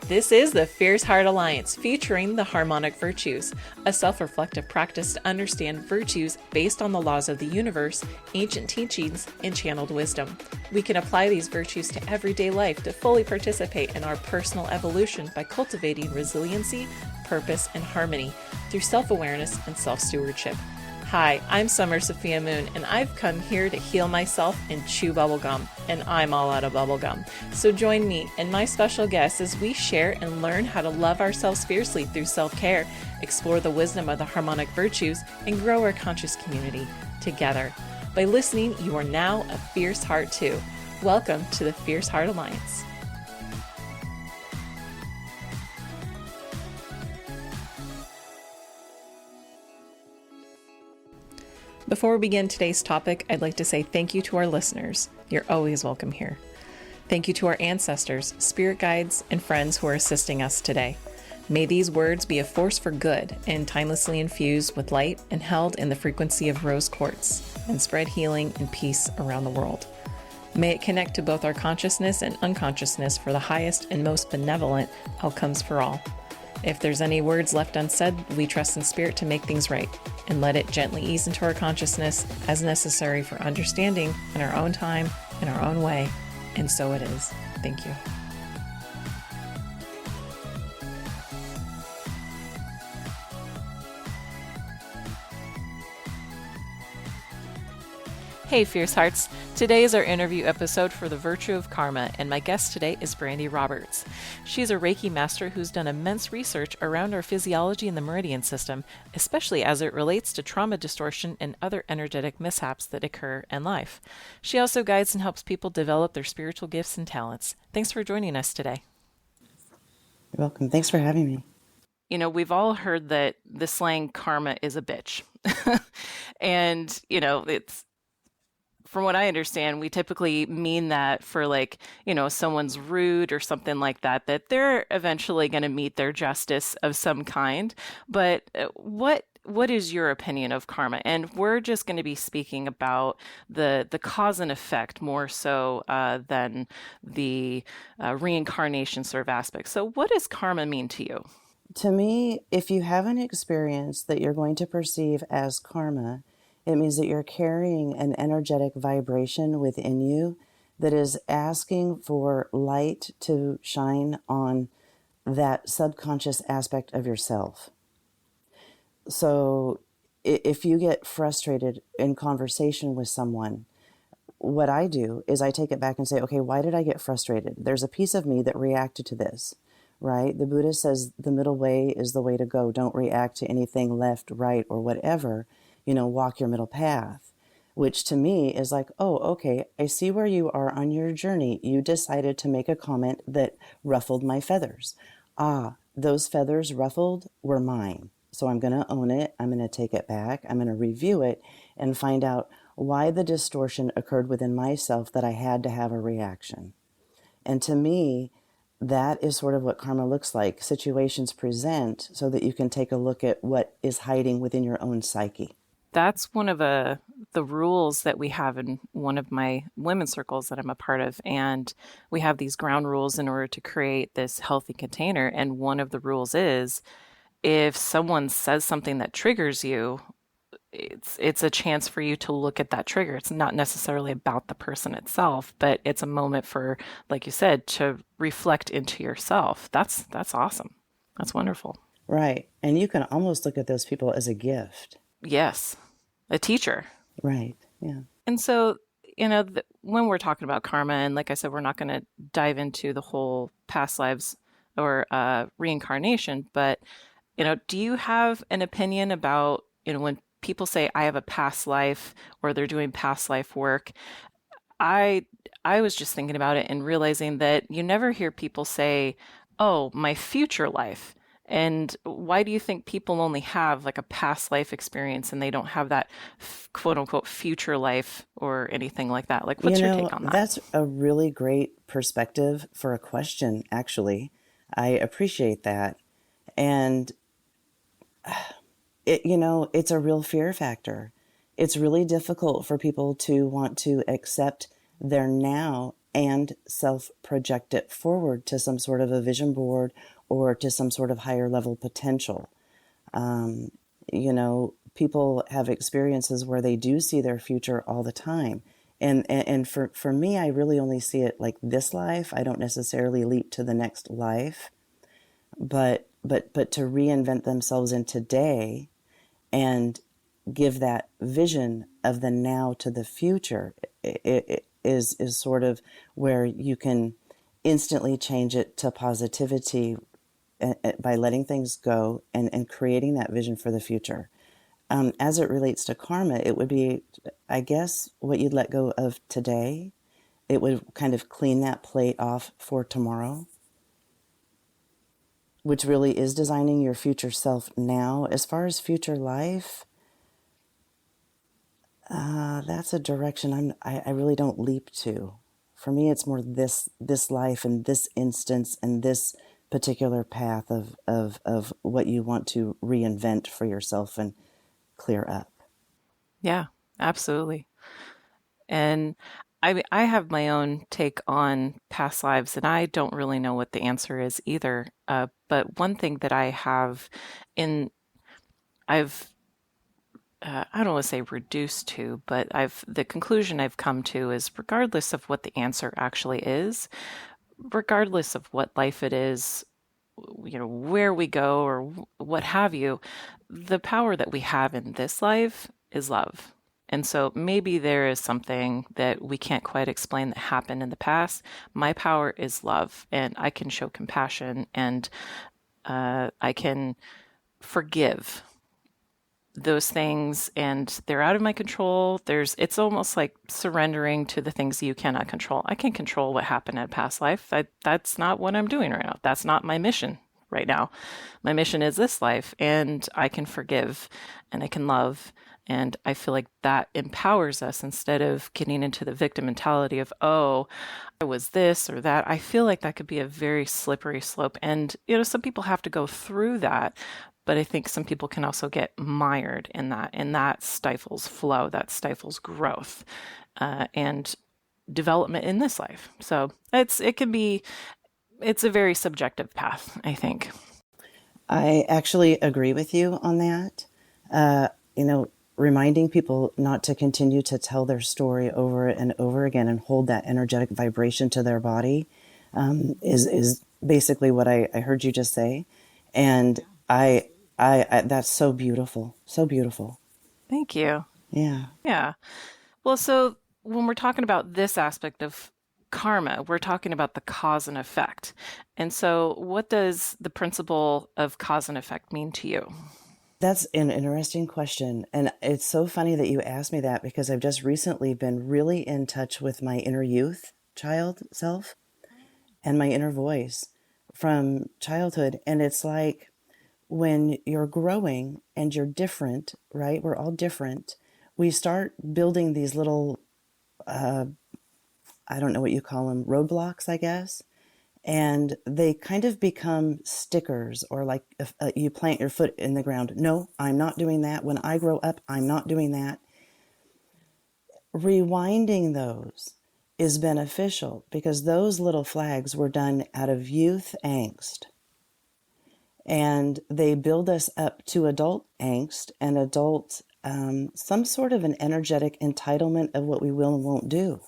This is the Fierce Heart Alliance, featuring the Harmonic Virtues, a self-reflective practice to understand virtues based on the laws of the universe, ancient teachings, and channeled wisdom. We can apply these virtues to everyday life to fully participate in our personal evolution by cultivating resiliency, purpose, and harmony through self-awareness and self-stewardship. Hi, I'm Summer Sophia Moon, and I've come here to heal myself and chew bubblegum, and I'm all out of bubblegum. So join me and my special guests as we share and learn how to love ourselves fiercely through self-care, explore the wisdom of the harmonic virtues, and grow our conscious community together. By listening, you are now a fierce heart too. Welcome to the Fierce Heart Alliance. Before we begin today's topic, I'd like to say thank you to our listeners. You're always welcome here. Thank you to our ancestors, spirit guides, and friends who are assisting us today. May these words be a force for good and timelessly infused with light and held in the frequency of rose quartz and spread healing and peace around the world. May it connect to both our consciousness and unconsciousness for the highest and most benevolent outcomes for all. If there's any words left unsaid, we trust in spirit to make things right and let it gently ease into our consciousness as necessary for understanding in our own time, in our own way. And so it is. Thank you. Hey Fierce Hearts, today is our interview episode for The Virtue of Karma, and my guest today is Brandy Roberts. She's a Reiki master who's done immense research around our physiology and the meridian system, especially as it relates to trauma distortion and other energetic mishaps that occur in life. She also guides and helps people develop their spiritual gifts and talents. Thanks for joining us today. You're welcome. Thanks for having me. You know, we've all heard that the slang karma is a bitch. And, you know, it's from what I understand, we typically mean that for someone's rude or something like that, that they're eventually going to meet their justice of some kind. But what is your opinion of karma? And we're just going to be speaking about the cause and effect more so than the reincarnation sort of aspect. So what does karma mean to you? To me, if you have an experience that you're going to perceive as karma, it means that you're carrying an energetic vibration within you that is asking for light to shine on that subconscious aspect of yourself. So if you get frustrated in conversation with someone, what I do is I take it back and say, okay, why did I get frustrated? There's a piece of me that reacted to this, right? The Buddha says the middle way is the way to go. Don't react to anything left, right, or whatever. Walk your middle path, which to me is like, oh, okay, I see where you are on your journey. You decided to make a comment that ruffled my feathers. Those feathers ruffled were mine. So I'm going to own it. I'm going to take it back. I'm going to review it and find out why the distortion occurred within myself that I had to have a reaction. And to me, that is sort of what karma looks like. Situations present so that you can take a look at what is hiding within your own psyche. That's one of the rules that we have in one of my women's circles that I'm a part of. And we have these ground rules in order to create this healthy container. And one of the rules is if someone says something that triggers you, it's a chance for you to look at that trigger. It's not necessarily about the person itself, but it's a moment for, like you said, to reflect into yourself. That's awesome. That's wonderful. Right. And you can almost look at those people as a gift. Yes. A teacher. Right. Yeah. And so, when we're talking about karma, and like I said, we're not going to dive into the whole past lives or reincarnation, but, do you have an opinion about, when people say I have a past life or they're doing past life work? I was just thinking about it and realizing that you never hear people say, oh, my future life. And why do you think people only have like a past life experience and they don't have that quote unquote future life or anything like that? Like, what's your take on that? That's a really great perspective for a question, actually. I appreciate that. And, it's a real fear factor. It's really difficult for people to want to accept their now and self-project it forward to some sort of a vision board or to some sort of higher level potential. People have experiences where they do see their future all the time. And for me, I really only see it like this life. I don't necessarily leap to the next life, but to reinvent themselves in today and give that vision of the now to the future it is sort of where you can instantly change it to positivity by letting things go and creating that vision for the future. As it relates to karma, it would be, I guess, what you'd let go of today. It would kind of clean that plate off for tomorrow, which really is designing your future self now. As far as future life, that's a direction I really don't leap to. For me, it's more this life and this instance and this particular path of what you want to reinvent for yourself and clear up. Yeah, absolutely. And I have my own take on past lives, and I don't really know what the answer is either. But one thing that in, I've, I don't want to say reduced to, but the conclusion I've come to is regardless of what the answer actually is, regardless of what life it is, where we go or what have you, the power that we have in this life is love. And so maybe there is something that we can't quite explain that happened in the past. My power is love, and I can show compassion, and I can forgive those things, and they're out of my control. It's almost like surrendering to the things you cannot control. I can't control what happened in a past life. That's not what I'm doing right now. That's not my mission right now. My mission is this life, and I can forgive and I can love. And I feel like that empowers us instead of getting into the victim mentality of, oh, I was this or that. I feel like that could be a very slippery slope. And, some people have to go through that. But I think some people can also get mired in that, and that stifles flow, that stifles growth, and development in this life. So it's a very subjective path, I think. I actually agree with you on that. Reminding people not to continue to tell their story over and over again and hold that energetic vibration to their body is basically what I heard you just say. And I that's so beautiful. So beautiful. Thank you. Yeah. Yeah. Well, so when we're talking about this aspect of karma, we're talking about the cause and effect. And so what does the principle of cause and effect mean to you? That's an interesting question. And it's so funny that you asked me that because I've just recently been really in touch with my inner youth child self and my inner voice from childhood. And it's like, when you're growing and you're different, right? We're all different. We start building these little, I don't know what you call them, roadblocks, I guess. And they kind of become stickers, or like if, you plant your foot in the ground. No, I'm not doing that. When I grow up, I'm not doing that. Rewinding those is beneficial because those little flags were done out of youth angst. And they build us up to adult angst and adult, some sort of an energetic entitlement of what we will and won't do.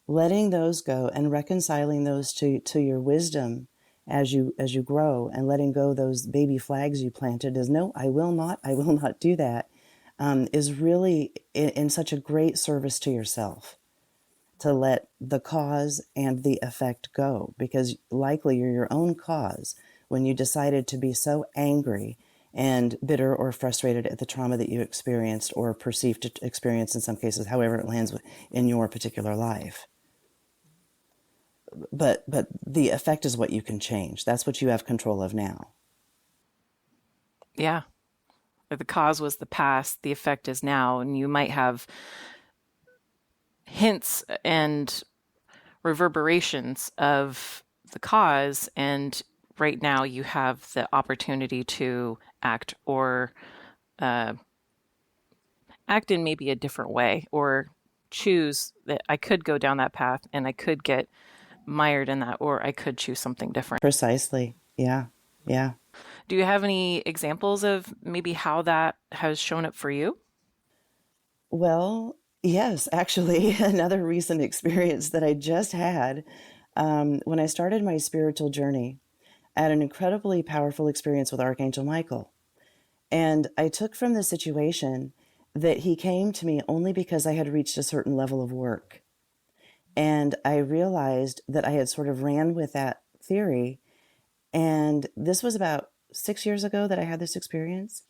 Letting those go and reconciling those to your wisdom as you grow, and letting go those baby flags you planted as no, I will not do that, is really in such a great service to yourself. To let the cause and the effect go, because likely you're your own cause when you decided to be so angry and bitter or frustrated at the trauma that you experienced or perceived to experience in some cases, however it lands in your particular life. But the effect is what you can change. That's what you have control of now. Yeah. The cause was the past, the effect is now, and you might have hints and reverberations of the cause, and right now you have the opportunity to act, or act in maybe a different way, or choose that I could go down that path and I could get mired in that, or I could choose something different. Precisely. Yeah. Yeah. Do you have any examples of maybe how that has shown up for you? Well, yes, actually, another recent experience that I just had when I started my spiritual journey, I had an incredibly powerful experience with Archangel Michael. And I took from the situation that he came to me only because I had reached a certain level of work. And I realized that I had sort of ran with that theory. And this was about 6 years ago that I had this experience.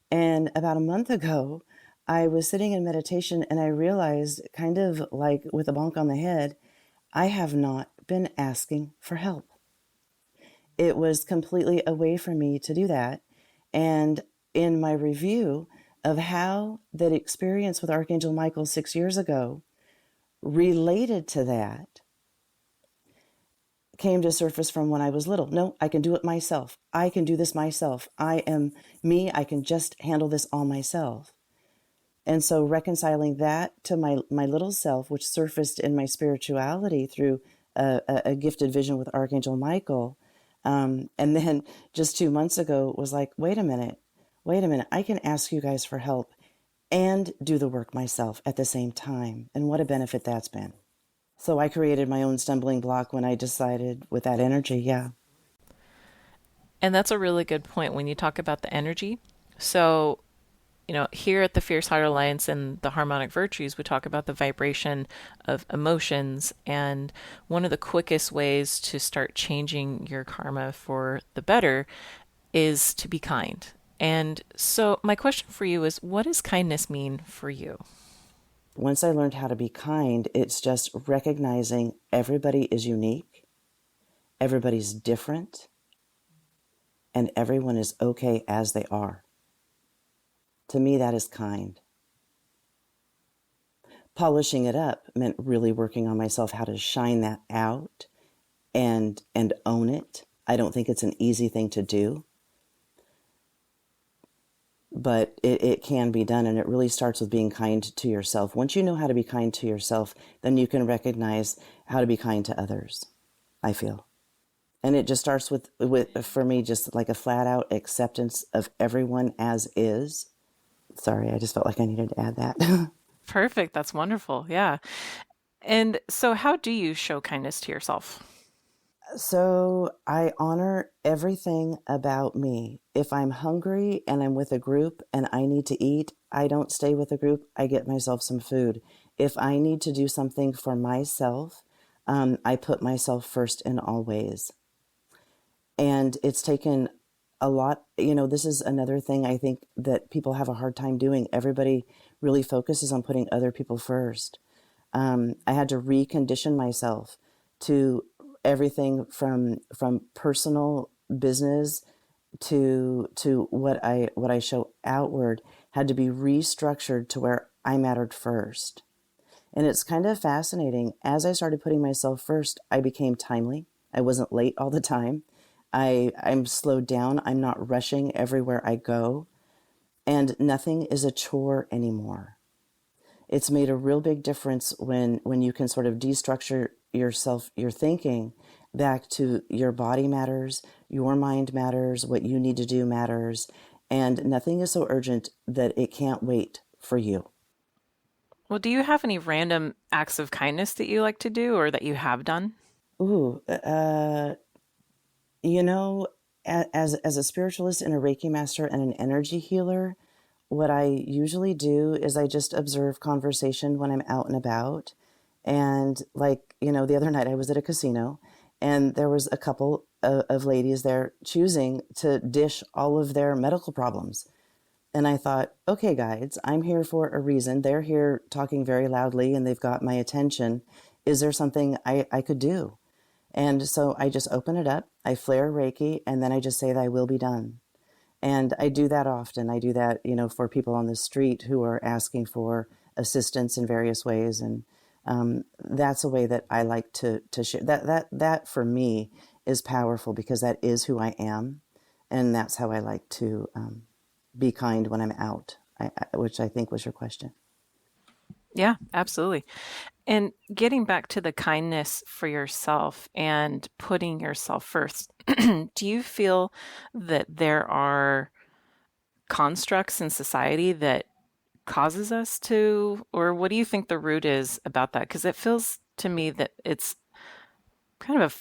And about a month ago, I was sitting in meditation and I realized, kind of like with a bonk on the head, I have not been asking for help. It was completely away from me to do that. And in my review of how that experience with Archangel Michael 6 years ago related to that, came to surface from when I was little. No, I can do it myself. I can do this myself. I am me. I can just handle this all myself. And so reconciling that to my little self, which surfaced in my spirituality through a gifted vision with Archangel Michael. And then just 2 months ago was like, wait a minute, I can ask you guys for help and do the work myself at the same time. And what a benefit that's been. So I created my own stumbling block when I decided with that energy. Yeah. And that's a really good point when you talk about the energy. So, here at the Fierce Heart Alliance and the Harmonic Virtues, we talk about the vibration of emotions. And one of the quickest ways to start changing your karma for the better is to be kind. And so my question for you is, what does kindness mean for you? Once I learned how to be kind, it's just recognizing everybody is unique, everybody's different, and everyone is okay as they are. To me, that is kind. Polishing it up meant really working on myself, how to shine that out and own it. I don't think it's an easy thing to do, but it can be done, and it really starts with being kind to yourself. Once you know how to be kind to yourself, then you can recognize how to be kind to others, I feel. And it just starts with for me, just like a flat out acceptance of everyone as is. Sorry, I just felt like I needed to add that. Perfect. That's wonderful. Yeah. And so, how do you show kindness to yourself? So I honor everything about me. If I'm hungry and I'm with a group and I need to eat, I don't stay with a group. I get myself some food. If I need to do something for myself, I put myself first in all ways. And it's taken a lot. This is another thing I think that people have a hard time doing. Everybody really focuses on putting other people first. I had to recondition myself to everything from personal business to what I show outward had to be restructured to where I mattered first. And it's kind of fascinating. As I started putting myself first, I became timely. I wasn't late all the time. I'm slowed down. I'm not rushing everywhere I go. And nothing is a chore anymore. It's made a real big difference when you can sort of destructure yourself, your thinking, back to your body matters, your mind matters, what you need to do matters, and nothing is so urgent that it can't wait for you. Well, do you have any random acts of kindness that you like to do or that you have done? Ooh, you know, as a spiritualist and a Reiki master and an energy healer, what I usually do is I just observe conversation when I'm out and about. And the other night I was at a casino and there was a couple of ladies there choosing to dish all of their medical problems. And I thought, okay, guides, I'm here for a reason. They're here talking very loudly and they've got my attention. Is there something I could do? And so I just open it up, I flare Reiki, and then I just say, thy will be done. And I do that often. I do that, for people on the street who are asking for assistance in various ways. And that's a way that I like to share. That for me is powerful because that is who I am. And that's how I like to be kind when I'm out, which I think was your question. Yeah, absolutely. And getting back to the kindness for yourself and putting yourself first, do you feel that there are constructs in society that causes us to, or what do you think the root is about that? Because it feels to me that it's kind of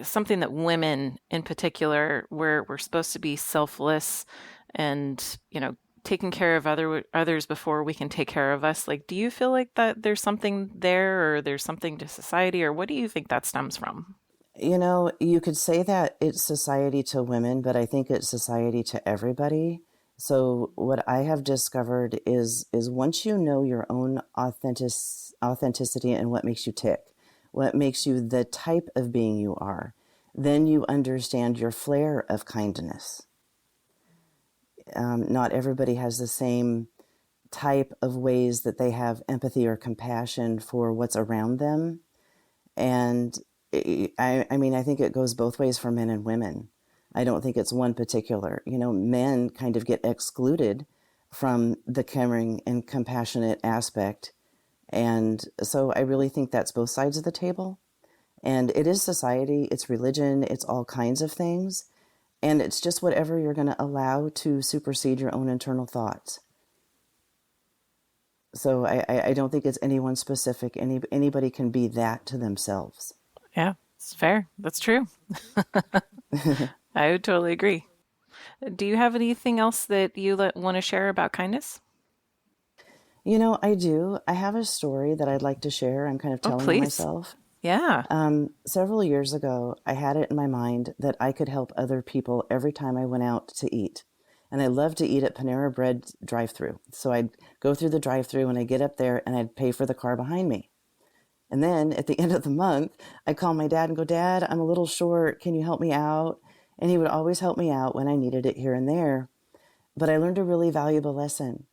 something that women in particular, we're supposed to be selfless and, taking care of others before we can take care of us. Like, do you feel like that there's something there, or there's something to society, or what do you think that stems from? You could say that it's society to women, but I think it's society to everybody. So what I have discovered is once you know your own authenticity and what makes you tick, what makes you the type of being you are, then you understand your flair of kindness. Not everybody has the same type of ways that they have empathy or compassion for what's around them. And I mean, I think it goes both ways for men and women. I don't think it's one particular. Men kind of get excluded from the caring and compassionate aspect. And so I really think that's both sides of the table. And it is society, it's religion, it's all kinds of things. And it's just whatever you're going to allow to supersede your own internal thoughts. So I don't think it's anyone specific. Anybody can be that to themselves. Yeah, it's fair. That's true. I would totally agree. Do you have anything else that you want to share about kindness? I do. I have a story that I'd like to share. I'm kind of Oh, telling on please. myself. Yeah. Several years ago, I had it in my mind that I could help other people every time I went out to eat. And I love to eat at Panera Bread drive-thru. So I'd go through the drive-thru and I'd get up there and I'd pay for the car behind me. And then at the end of the month, I'd call my dad and go, Dad, I'm a little short. Can you help me out? And he would always help me out when I needed it here and there. But I learned a really valuable lesson.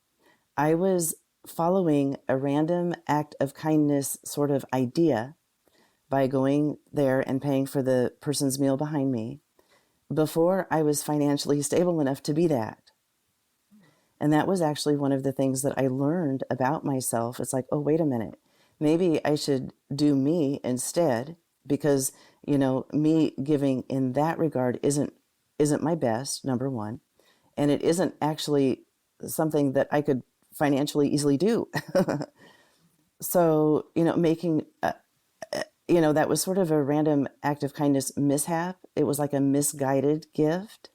I was following a random act of kindness sort of idea by going there and paying for the person's meal behind me before I was financially stable enough to be that. And that was actually one of the things that I learned about myself. It's like, oh, wait a minute. Maybe I should do me instead because, me giving in that regard isn't my best, number one. And it isn't actually something that I could financially easily do. So, making that was sort of a random act of kindness mishap. It was like a misguided gift.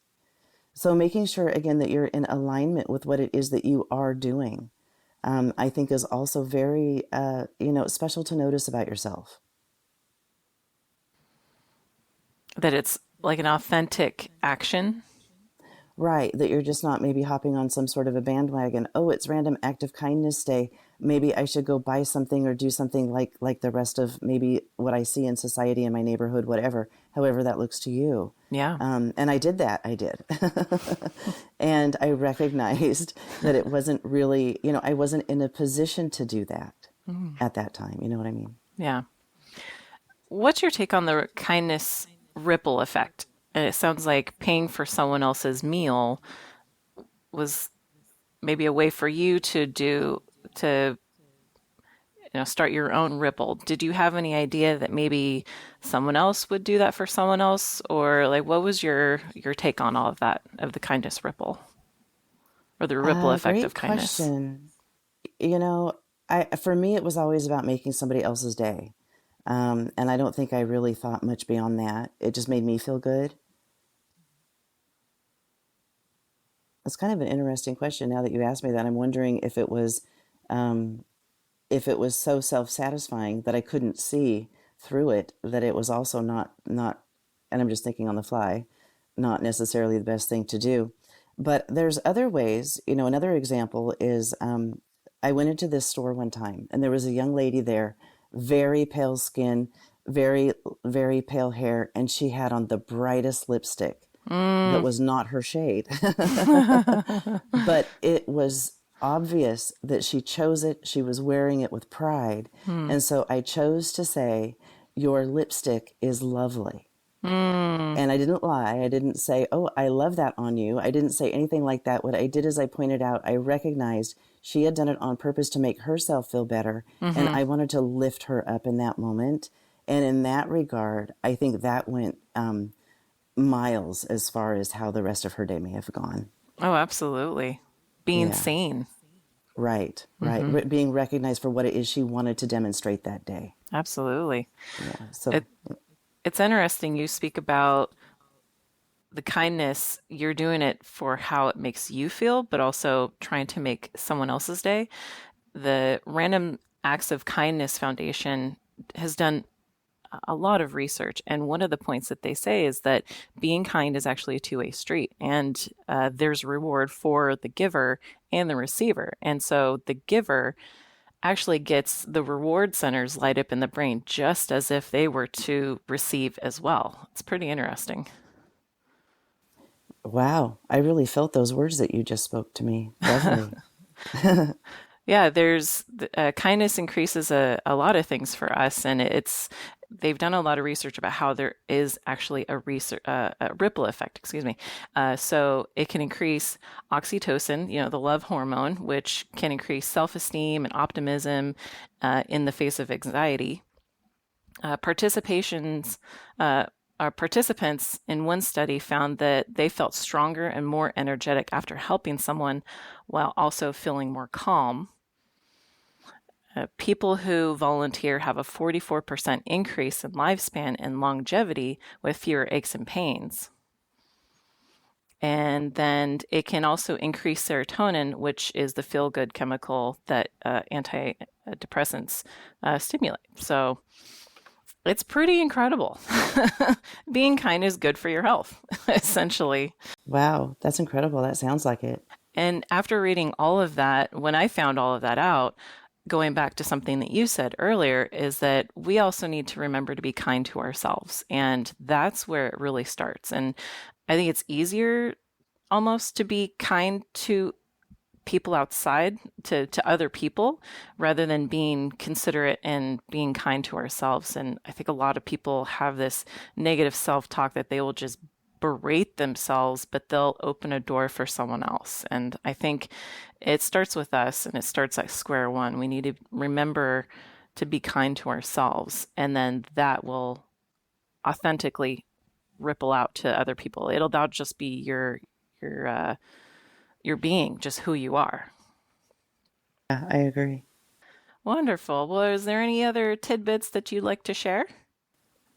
So making sure, again, that you're in alignment with what it is that you are doing, I think is also very, special to notice about yourself. That it's like an authentic action. Right, that you're just not maybe hopping on some sort of a bandwagon. Oh, it's random act of kindness day. Maybe I should go buy something or do something like the rest of maybe what I see in society in my neighborhood, whatever, however that looks to you. Yeah. And I did that. I did. And I recognized that it wasn't really, I wasn't in a position to do that at that time. You know what I mean? Yeah. What's your take on the kindness ripple effect? And it sounds like paying for someone else's meal was maybe a way for you to start your own ripple. Did you have any idea that maybe someone else would do that for someone else? Or like what was your take on all of that, of the kindness ripple or the ripple effect of Great kindness? question. You know, for me, it was always about making somebody else's day. And I don't think I really thought much beyond that. It just made me feel good. It's kind of an interesting question now that you asked me that. I'm wondering um, if it was so self-satisfying that I couldn't see through it, that it was also not, and I'm just thinking on the fly, not necessarily the best thing to do. But there's other ways. Another example is I went into this store one time and there was a young lady there, very pale skin, very, very pale hair, and she had on the brightest lipstick that was not her shade. But it was obvious that she chose it. She was wearing it with pride. Hmm. And so I chose to say, your lipstick is lovely. Hmm. And I didn't lie. I didn't say, oh, I love that on you. I didn't say anything like that. What I did is I pointed out, I recognized She had done it on purpose to make herself feel better. And I wanted to lift her up in that moment. And in that regard, I think that went miles as far as how the rest of her day may have gone. Oh, absolutely. Being Yeah. sane. Right. Being recognized for what it is she wanted to demonstrate that day. Absolutely. Yeah. So It's interesting you speak about the kindness. You're doing it for how it makes you feel, but also trying to make someone else's day. The Random Acts of Kindness Foundation has done a lot of research, and one of the points that they say is that being kind is actually a two-way street, and there's reward for the giver and the receiver. And so the giver actually gets the reward centers light up in the brain just as if they were to receive as well. It's pretty interesting. wow, I really felt those words that you just spoke to me. Lovely. Yeah, there's kindness increases a lot of things for us, and they've done a lot of research about how there is actually a ripple effect, excuse me. So it can increase oxytocin, the love hormone, which can increase self-esteem and optimism in the face of anxiety. Participants in one study found that they felt stronger and more energetic after helping someone while also feeling more calm. People who volunteer have a 44% increase in lifespan and longevity with fewer aches and pains. And then it can also increase serotonin, which is the feel-good chemical that antidepressants stimulate. So it's pretty incredible. Being kind is good for your health, essentially. Wow, that's incredible. That sounds like it. And after reading all of that, when I found all of that out, going back to something that you said earlier, is that we also need to remember to be kind to ourselves. And that's where it really starts. And I think it's easier almost to be kind to people outside, to other people, rather than being considerate and being kind to ourselves. And I think a lot of people have this negative self-talk that they will just berate themselves, but they'll open a door for someone else. And I think it starts with us, and it starts at square one. We need to remember to be kind to ourselves, and then that will authentically ripple out to other people. That'll just be your being, just who you are. Yeah, I agree. Wonderful. Well, is there any other tidbits that you'd like to share?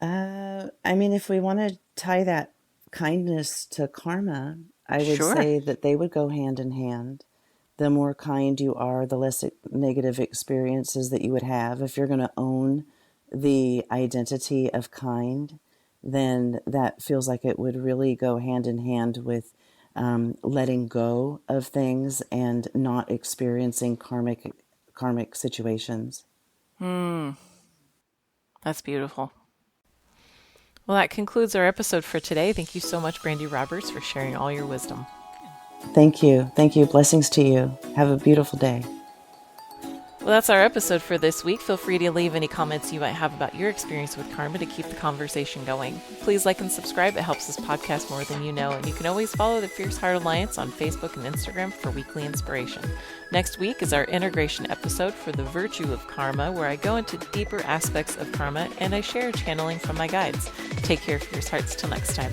If we want to tie that kindness to karma, I would Sure. say that they would go hand in hand. The more kind you are, the less negative experiences that you would have. If you're going to own the identity of kind, then that feels like it would really go hand in hand with letting go of things and not experiencing karmic situations. That's beautiful. Well, that concludes our episode for today. Thank you so much, Brandy Roberts, for sharing all your wisdom. Thank you. Thank you. Blessings to you. Have a beautiful day. Well, that's our episode for this week. Feel free to leave any comments you might have about your experience with karma to keep the conversation going. Please like and subscribe. It helps this podcast more than you know. And you can always follow the Fierce Heart Alliance on Facebook and Instagram for weekly inspiration. Next week is our integration episode for the virtue of karma, where I go into deeper aspects of karma and I share channeling from my guides. Take care, Fierce Hearts. Till next time.